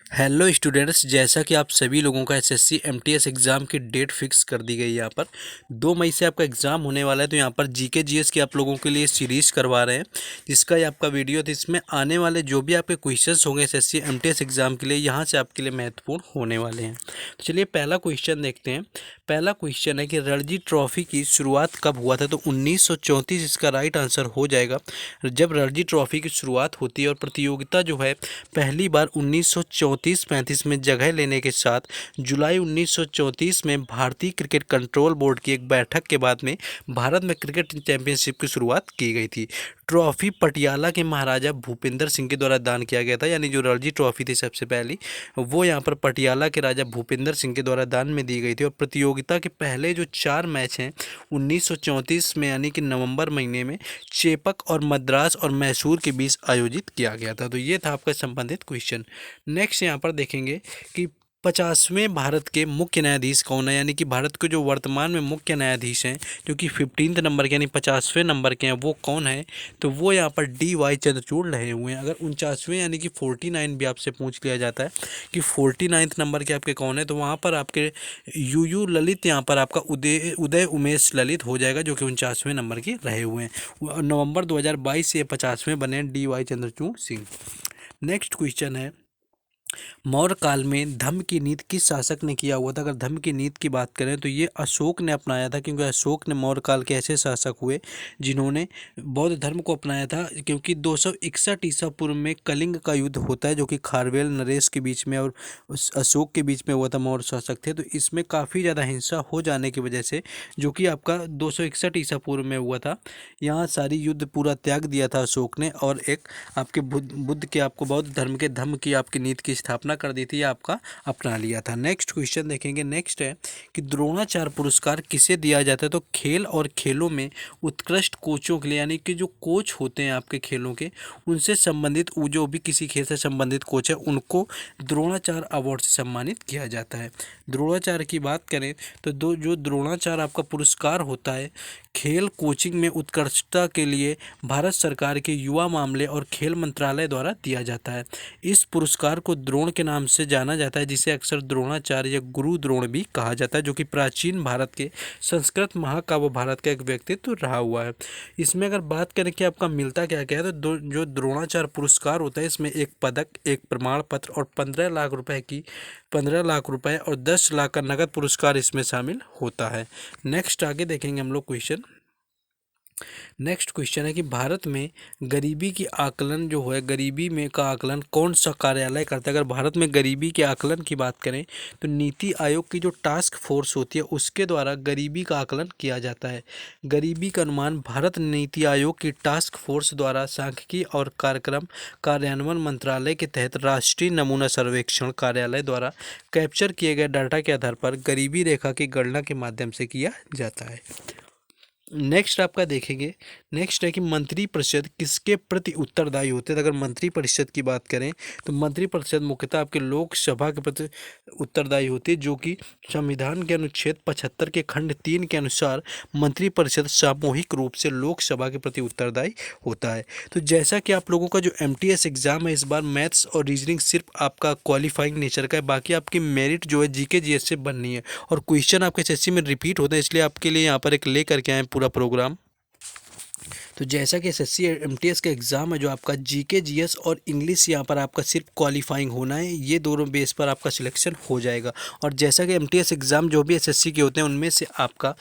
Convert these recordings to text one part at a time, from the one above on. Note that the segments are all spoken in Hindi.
हेलो स्टूडेंट्स, जैसा कि आप सभी लोगों का एसएससी एमटीएस एग्ज़ाम की डेट फिक्स कर दी गई है। यहाँ पर 2 मई से आपका एग्ज़ाम होने वाला है। तो यहाँ पर जीके जीएस की आप लोगों के लिए सीरीज़ करवा रहे हैं, जिसका ये आपका वीडियो तो इसमें आने वाले जो भी आपके क्वेश्चंस होंगे एसएससी एमटीएस एग्ज़ाम के लिए, यहाँ से आपके लिए महत्वपूर्ण होने वाले हैं। तो चलिए पहला क्वेश्चन देखते हैं। पहला क्वेश्चन है कि रणजी ट्रॉफी की शुरुआत कब हुआ था? तो 1934 इसका राइट आंसर हो जाएगा। जब रणजी ट्रॉफी की शुरुआत होती है और प्रतियोगिता जो है पहली बार 1934-35 में जगह लेने के साथ जुलाई 1934 में भारतीय क्रिकेट कंट्रोल बोर्ड की एक बैठक के बाद में भारत में क्रिकेट चैंपियनशिप की शुरुआत की गई थी। ट्रॉफी पटियाला के महाराजा भूपेंद्र सिंह के द्वारा दान किया गया था, यानी जो रणजी ट्रॉफी थी सबसे पहली, वो यहाँ पर पटियाला के राजा भूपेंद्र सिंह के द्वारा दान में दी गई थी। और प्रतियोगिता के पहले जो 4 मैच हैं 1934 में, यानी कि नवंबर महीने में चेपक और मद्रास और मैसूर के बीच आयोजित किया गया था। तो ये था आपका संबंधित क्वेश्चन। नेक्स्ट यहाँ पर देखेंगे कि 50वें भारत के मुख्य न्यायाधीश कौन है, यानी कि भारत के जो वर्तमान में मुख्य न्यायाधीश हैं जो कि 15th नंबर के यानी 50वें नंबर के हैं, वो कौन है? तो वो यहाँ पर DY चंद्रचूड़ रहे हुए हैं। अगर 49वें यानी कि 49 भी आपसे पूछ लिया जाता है कि 49th नंबर के आपके कौन है, तो वहाँ पर आपके यू ललित, यहाँ पर आपका उदय उदय उमेश ललित हो जाएगा, जो कि 49वें नंबर के रहे हुए हैं। नवंबर 2022 से 50वें बने हैं DY Chandrachud Singh. Next question है, मौर्य काल में धम्म की नीति किस शासक ने किया हुआ था? अगर धम्म की नीति की बात करें तो ये अशोक ने अपनाया था, क्योंकि अशोक ने मौर्य काल के ऐसे शासक हुए जिन्होंने बौद्ध धर्म को अपनाया था। क्योंकि 261 ईसा पूर्व में कलिंग का युद्ध होता है, जो कि खारवेल नरेश के बीच में और अशोक के बीच में हुआ था, मौर्य शासक थे। तो इसमें काफ़ी ज़्यादा हिंसा हो जाने की वजह से, जो कि आपका 261 ईसा पूर्व में हुआ था, यहाँ सारी युद्ध पूरा त्याग दिया था अशोक ने, और एक आपके बुद्ध के आपको बौद्ध धर्म के धम्म की आपकी नीति की स्थापना कर दी थी, आपका अपना लिया था। नेक्स्ट क्वेश्चन देखेंगे। नेक्स्ट है कि द्रोणाचार्य पुरस्कार किसे दिया जाता है? तो खेल और खेलों में उत्कृष्ट कोचों के लिए, यानी कि जो कोच होते हैं आपके खेलों के, उनसे संबंधित जो भी किसी खेल से संबंधित कोच है, उनको द्रोणाचार्य अवार्ड से सम्मानित किया जाता है। द्रोणाचार्य की बात करें तो जो द्रोणाचार्य आपका पुरस्कार होता है खेल कोचिंग में उत्कृष्टता के लिए, भारत सरकार के युवा मामले और खेल मंत्रालय द्वारा दिया जाता है। इस पुरस्कार को द्रोण के नाम से जाना जाता है, जिसे अक्सर द्रोणाचार्य या गुरु द्रोण भी कहा जाता है, जो कि प्राचीन भारत के संस्कृत महाकाव्य भारत का एक व्यक्तित्व रहा हुआ है। इसमें अगर बात करें कि आपका मिलता क्या क्या है, तो जो द्रोणाचार्य पुरस्कार होता है, इसमें एक पदक, एक प्रमाण पत्र और 15 लाख रुपए और 10 लाख का नगद पुरस्कार इसमें शामिल होता है। नेक्स्ट आगे देखेंगे हम लोग क्वेश्चन। नेक्स्ट क्वेश्चन है कि भारत में गरीबी की आकलन जो है, गरीबी में का आकलन कौन सा कार्यालय करता है? अगर भारत में गरीबी के आकलन की बात करें तो नीति आयोग की जो टास्क फोर्स होती है, उसके द्वारा गरीबी का आकलन किया जाता है। गरीबी का अनुमान भारत नीति आयोग की टास्क फोर्स द्वारा सांख्यिकी और कार्यक्रम कार्यान्वयन मंत्रालय के तहत राष्ट्रीय नमूना सर्वेक्षण कार्यालय द्वारा कैप्चर किए गए डाटा के आधार पर गरीबी रेखा की गणना के माध्यम से किया जाता है। नेक्स्ट आपका देखेंगे। नेक्स्ट है कि मंत्रिपरिषद किसके प्रति उत्तरदायी होते हैं? अगर मंत्रिपरिषद की बात करें तो मंत्रिपरिषद मुख्यतः आपके लोकसभा के प्रति उत्तरदायी होती है, जो कि संविधान के अनुच्छेद 75 के खंड 3 के अनुसार मंत्रिपरिषद सामूहिक रूप से लोकसभा के प्रति उत्तरदायी होता है। तो जैसा कि आप लोगों का जो एमटीएस एग्जाम है, इस बार मैथ्स और रीजनिंग सिर्फ आपका क्वालिफाइंग नेचर का है, बाकी आपकी मेरिट जो है जीके जीएस से बननी है, और क्वेश्चन आपके एसएससी में रिपीट होते हैं, इसलिए आपके लिए यहाँ पर एक ले करके आए पूरा प्रोग्राम। तो जैसा कि एसएससी एमटीएस का एग्ज़ाम है, जो आपका जीके जीएस और इंग्लिश, यहाँ पर आपका सिर्फ क्वालिफाइंग होना है, ये दोनों बेस पर आपका सिलेक्शन हो जाएगा। और जैसा कि एमटीएस एग्ज़ाम जो भी एसएससी के होते हैं, उनमें से आपका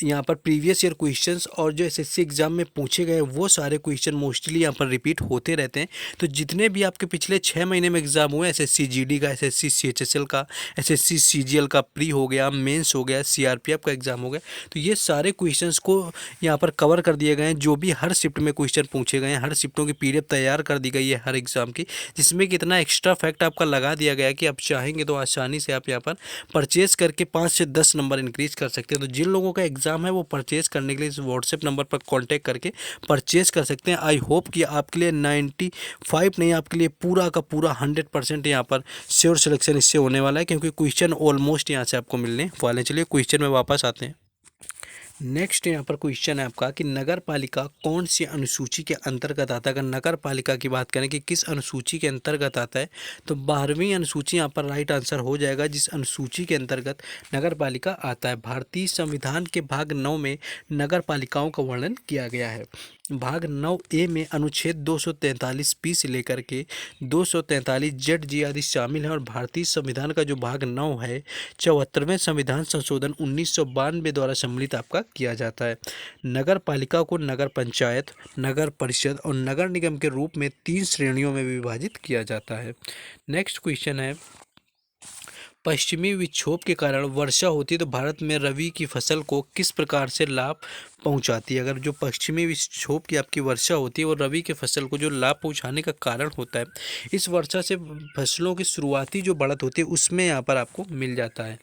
यहाँ पर प्रीवियस ईयर क्वेश्चंस और जो एसएससी एग्ज़ाम में पूछे गए वो सारे क्वेश्चन मोस्टली यहाँ पर रिपीट होते रहते हैं। तो जितने भी आपके पिछले 6 महीने में एग्ज़ाम हुए, एसएससी जीडी का, एसएससी सीएचएसएल का, एसएससी सीजीएल का प्री हो गया, मेंस हो गया, सीआरपीएफ का एग्ज़ाम हो गया, तो ये सारे क्वेश्चंस को यहाँ पर कवर कर दिए गए हैं। जो भी हर शिफ्ट में क्वेश्चन पूछे गए हैं, हर शिफ्टों की पीडीएफ तैयार कर दी गई है हर एग्जाम की, जिसमें कितना एक्स्ट्रा फैक्ट आपका लगा दिया गया है कि आप चाहेंगे तो आसानी से आप यहाँ पर परचेज करके 5 से 10 नंबर इंक्रीज कर सकते हैं। तो जिन लोगों का एग्जाम है वो परचेज करने के लिए इस व्हाट्सएप नंबर पर कॉन्टैक्ट करके परचेज कर सकते हैं। आई होप कि आपके लिए 95 नहीं, आपके लिए पूरा का पूरा 100% यहाँ पर श्योर सिलेक्शन इससे होने वाला है, क्योंकि क्वेश्चन ऑलमोस्ट यहाँ से आपको मिलने वाले हैं। चलिए क्वेश्चन में वापस आते हैं। नेक्स्ट यहाँ पर क्वेश्चन है आपका कि नगर पालिका कौन सी अनुसूची के अंतर्गत आता है। अगर नगर पालिका की बात करें कि किस अनुसूची के अंतर्गत आता है, तो 12वीं अनुसूची यहाँ पर राइट आंसर हो जाएगा, जिस अनुसूची के अंतर्गत नगर पालिका आता है। भारतीय संविधान के भाग 9 में नगर पालिकाओं का वर्णन किया गया है। भाग 9A में अनुच्छेद 243 से लेकर के 243 ZG आदि शामिल हैं। और भारतीय संविधान का जो भाग 9 है, 74वें संविधान संशोधन 1992 द्वारा सम्मिलित आपका किया जाता है। नगर पालिका को नगर पंचायत, नगर परिषद और नगर निगम के रूप में 3 श्रेणियों में विभाजित किया जाता है। नेक्स्ट क्वेश्चन है, पश्चिमी विक्षोभ के कारण वर्षा होती है तो भारत में रबी की फसल को किस प्रकार से लाभ पहुंचाती है। अगर जो पश्चिमी विक्षोभ की आपकी वर्षा होती है वो रबी के फसल को जो लाभ पहुंचाने का कारण होता है, इस वर्षा से फसलों की शुरुआती जो बढ़त होती है उसमें यहाँ पर आपको मिल जाता है।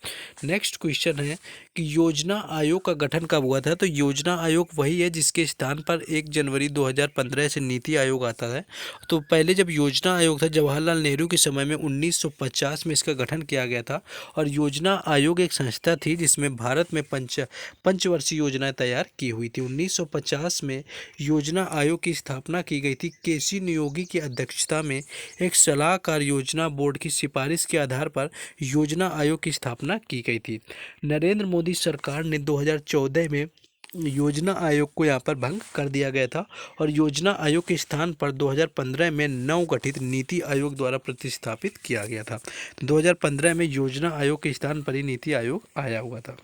नेक्स्ट क्वेश्चन है कि योजना आयोग का गठन कब हुआ था। तो योजना आयोग वही है जिसके स्थान पर 1 जनवरी 2015 से नीति आयोग आता है। तो पहले जब योजना आयोग था जवाहरलाल नेहरू के समय में 1950 में इसका गठन किया गया था। और योजना आयोग एक संस्था थी जिसमें भारत में पंचवर्षीय योजनाएं तैयार की हुई थी। 1950 में योजना आयोग की स्थापना की गई थी। केसी नियोगी की अध्यक्षता में एक सलाहकार योजना बोर्ड की सिफारिश के आधार पर योजना आयोग की स्थापना की गई थी। नरेंद्र मोदी सरकार ने 2014 में योजना आयोग को यहाँ पर भंग कर दिया गया था और योजना आयोग के स्थान पर 2015 में नवगठित नीति आयोग द्वारा प्रतिस्थापित किया गया था। 2015 में योजना आयोग के स्थान पर ही नीति आयोग आया हुआ था।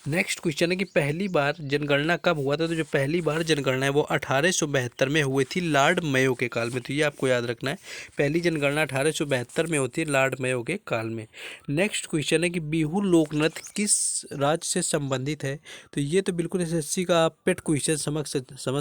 नेक्स्ट क्वेश्चन है कि पहली बार जनगणना कब हुआ था। तो जो पहली बार जनगणना है वो 1872 में हुई थी लॉर्ड मेयो के काल में। तो ये आपको याद रखना है, पहली जनगणना 1872 में होती है लॉर्ड मेयो के काल में। नेक्स्ट क्वेश्चन है कि बिहू लोक नृत्य किस राज्य से संबंधित है। तो ये तो बिल्कुल एसएससी का आप पेट क्वेश्चन समझ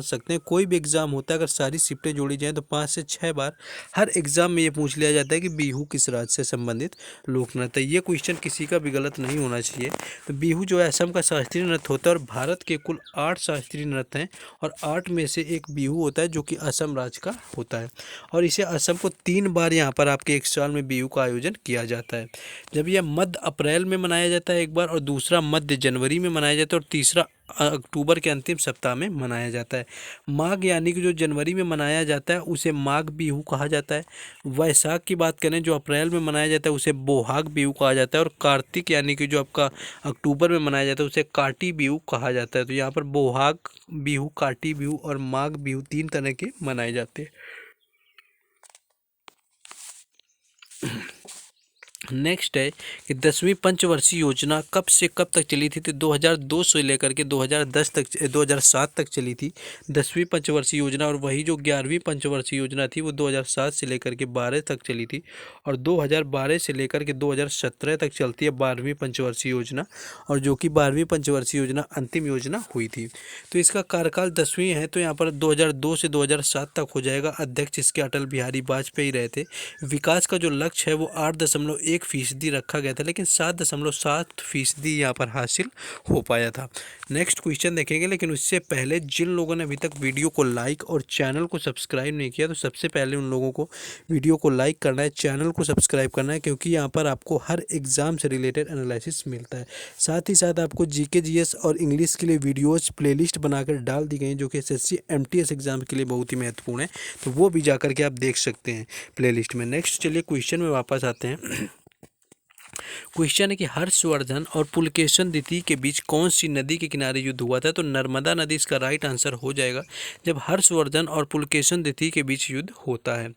सकते हैं। कोई भी एग्जाम होता है अगर सारी शिफ्टें जोड़ी जाएँ तो 5 से 6 बार हर एग्जाम में ये पूछ लिया जाता है कि बिहू किस राज्य से संबंधित लोक नृत्य है। ये क्वेश्चन किसी का भी गलत नहीं होना चाहिए। तो बिहू जो है असम का शास्त्रीय नृत्य होता है और भारत के कुल 8 शास्त्रीय नृत्य हैं और 8 में से एक बिहू होता है जो कि असम राज्य का होता है। और इसे असम को 3 बार यहाँ पर आपके एक साल में बिहू का आयोजन किया जाता है। जब यह मध्य अप्रैल में मनाया जाता है एक बार, और दूसरा मध्य जनवरी में मनाया जाता है, और तीसरा अक्टूबर के अंतिम सप्ताह में मनाया जाता है। माघ यानी कि जो जनवरी में मनाया जाता है उसे माघ बिहू कहा जाता है। वैसाख की बात करें जो अप्रैल में मनाया जाता है उसे बोहाग बिहू कहा जाता है। और कार्तिक यानी कि जो आपका अक्टूबर में मनाया जाता है उसे काटी बिहू कहा जाता है। तो यहाँ पर बोहाग बिहू, काटी बिहू और माघ बिहू 3 तरह के मनाए जाते हैं। नेक्स्ट है कि 10वीं पंचवर्षीय योजना कब से कब तक चली थी। तो 2002 से लेकर के 2007 तक चली थी 10वीं पंचवर्षीय योजना। और वही जो 11वीं पंचवर्षीय योजना थी वो 2007 से लेकर के 12 तक चली थी। और 2012 से लेकर के 2017 तक चलती है 12वीं पंचवर्षीय योजना, और जो कि 12वीं पंचवर्षीय योजना अंतिम योजना हुई थी। तो इसका कार्यकाल 10वीं है तो यहाँ पर 2002 से 2007 तक हो जाएगा। अध्यक्ष इसके अटल बिहारी वाजपेयी रहे थे। विकास का जो लक्ष्य है वो 8.1% रखा गया था, लेकिन 7.7% यहाँ पर हासिल हो पाया था। नेक्स्ट क्वेश्चन देखेंगे, लेकिन उससे पहले जिन लोगों ने अभी तक वीडियो को लाइक और चैनल को सब्सक्राइब नहीं किया तो सबसे पहले उन लोगों को वीडियो को लाइक करना है, चैनल को सब्सक्राइब करना है, क्योंकि यहाँ पर आपको हर एग्जाम से रिलेटेड एनालिसिस मिलता है। साथ ही साथ आपको जीके जीएस और इंग्लिश के लिए वीडियोज प्लेलिस्ट बनाकर डाल दी गई हैं जो कि एसएससी एमटीएस एग्जाम के लिए बहुत ही महत्वपूर्ण है, तो वो भी जाकर के आप देख सकते हैं प्लेलिस्ट में। नेक्स्ट चलिए क्वेश्चन में वापस आते हैं। क्वेश्चन है कि हर्षवर्धन और पुलकेशन द्वितीय के बीच कौन सी नदी के किनारे युद्ध हुआ था। तो नर्मदा नदी इसका राइट आंसर हो जाएगा, जब हर्षवर्धन और पुलकेशन द्वितीय के बीच युद्ध होता है।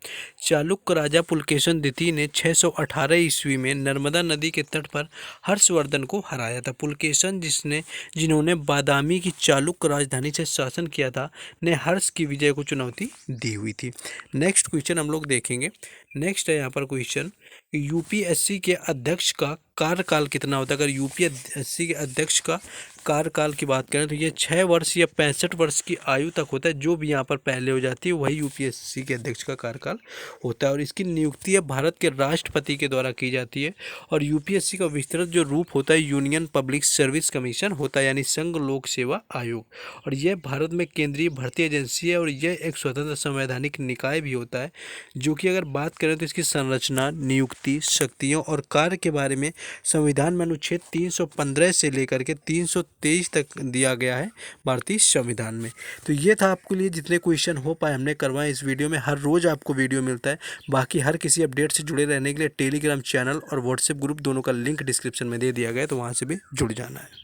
चालुक्य राजा पुलकेशन द्वितीय ने 618 ईस्वी में नर्मदा नदी के तट पर हर्षवर्धन को हराया था। पुलकेशन जिन्होंने बादामी की चालुक्य राजधानी से शासन किया था ने हर्ष की विजय को चुनौती दी हुई थी। नेक्स्ट क्वेश्चन हम लोग देखेंगे। नेक्स्ट है यहाँ पर क्वेश्चन, यूपीएससी के अध्यक्ष का कार्यकाल कितना होता है। अगर यूपीएससी के अध्यक्ष का कार्यकाल की बात करें तो ये 6 वर्ष या 65 वर्ष की आयु तक होता है। जो भी यहाँ पर पहले हो जाती है वही यूपीएससी के अध्यक्ष का कार्यकाल होता है, और इसकी नियुक्ति भारत के राष्ट्रपति के द्वारा की जाती है। और यूपीएससी का विस्तृत जो रूप होता है यूनियन पब्लिक सर्विस कमीशन होता है, यानी संघ लोक सेवा आयोग। और यह भारत में केंद्रीय भर्ती एजेंसी है और यह एक स्वतंत्र संवैधानिक निकाय भी होता है, जो कि अगर बात करें तो इसकी संरचना, नियुक्ति, शक्तियों और कार्य के बारे में संविधान में अनुच्छेद 315 से लेकर के 323 तक दिया गया है भारतीय संविधान में। तो ये था आपके लिए जितने क्वेश्चन हो पाए हमने करवाए इस वीडियो में। हर रोज़ आपको वीडियो मिलता है। बाकी हर किसी अपडेट से जुड़े रहने के लिए टेलीग्राम चैनल और व्हाट्सएप ग्रुप दोनों का लिंक डिस्क्रिप्शन में दे दिया गया है, तो वहाँ से भी जुड़ जाना है।